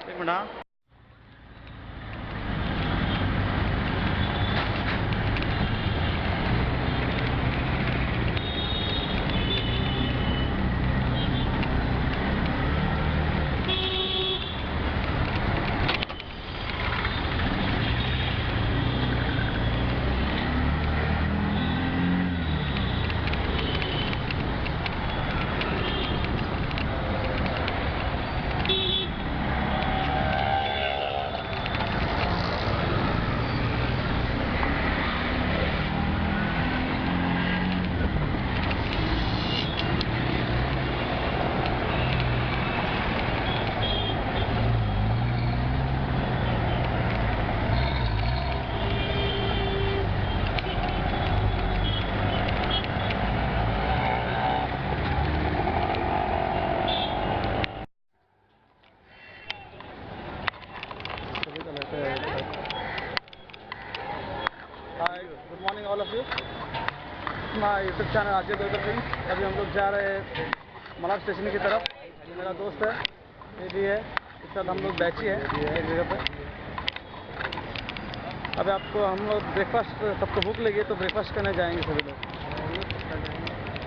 एक मिनट। हाँ hi good morning all of you. अपना YouTube channel RJ Devkar Singh. अभी हम लोग जा रहे हैं मलाड स्टेशन की तरफ। ये मेरा दोस्त है, ये भी है, इसके साथ हम लोग बैची है एक जगह पे। अभी आपको हम लोग ब्रेकफास्ट, सबको भूख लगी है तो ब्रेकफास्ट करने जाएंगे सभी लोग।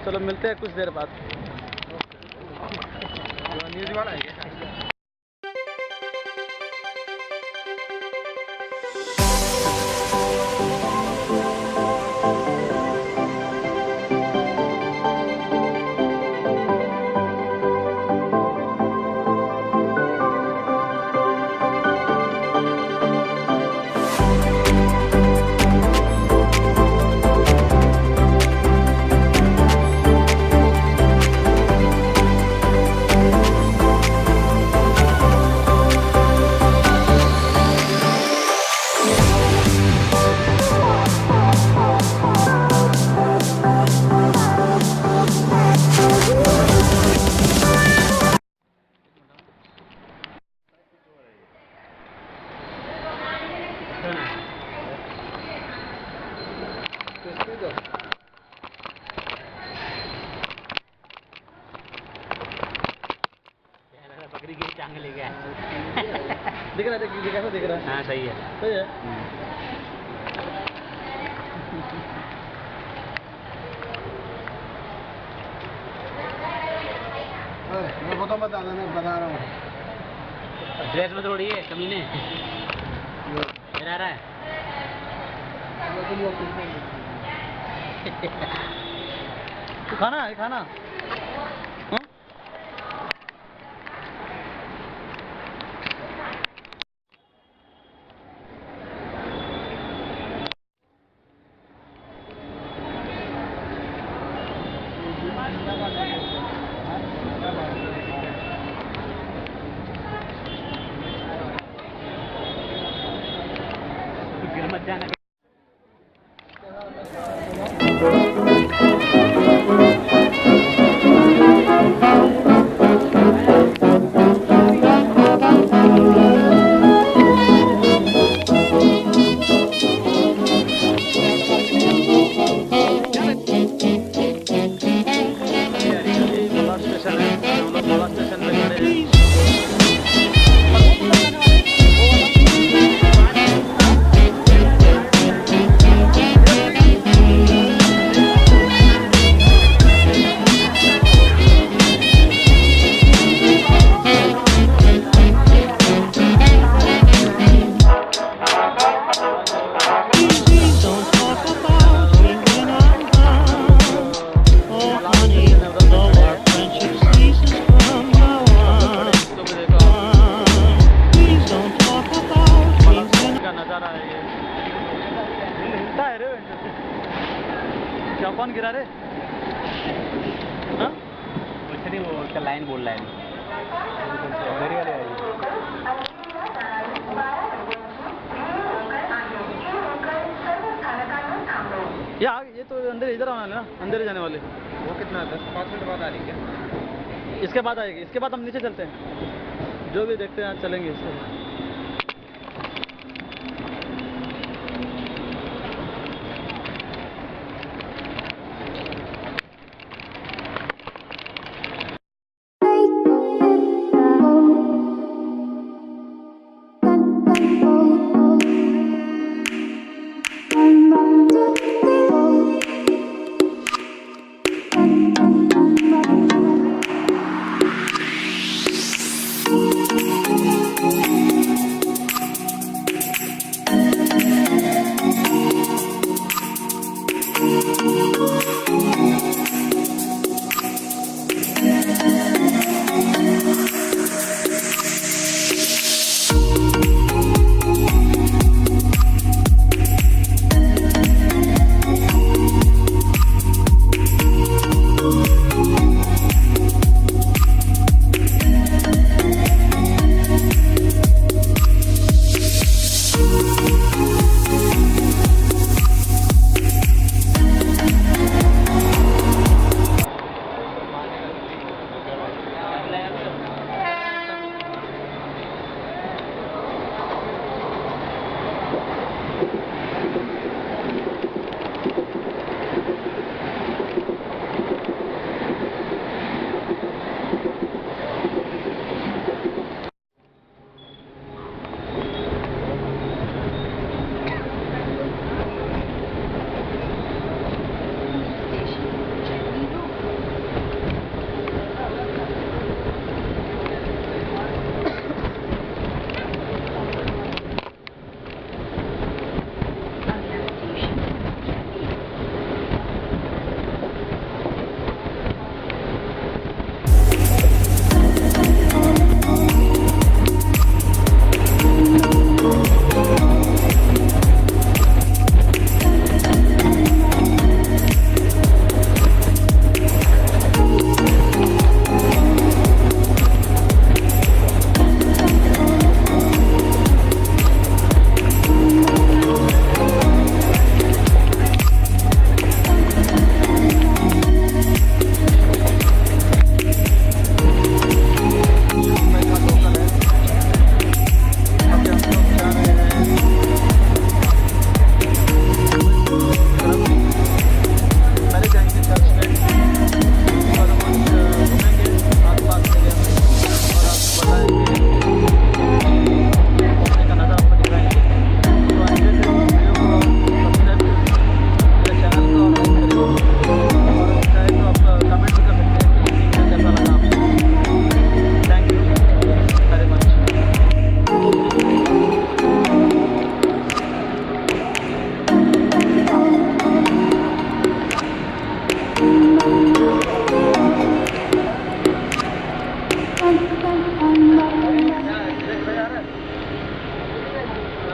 चलो मिलते हैं कुछ देर बाद। न्यूज़ वाला है क्या? बकरी की टांग ले गया। दिख रहा है, कैसा दिख रहा है? हाँ सही है, सही है। मैं वो तो बता रहा हूँ। ड्रेस में थोड़ी है कमीने। आ रहा है। खाना है, खाना। मत जाना। क्या कौन गिरा रे? हाँ कुछ नहीं, वो उसका लाइन बोल रहा है। ये तो अंदर इधर आने ना, अंदर ही जाने वाले। वो कितना 10-5 मिनट बाद आ रही क्या? इसके बाद आएगी, इसके बाद हम नीचे चलते हैं, जो भी देखते हैं चलेंगे इससे।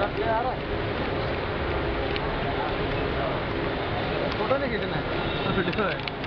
ये आ रहा है, फोटो नहीं खींचना है, वीडियो है।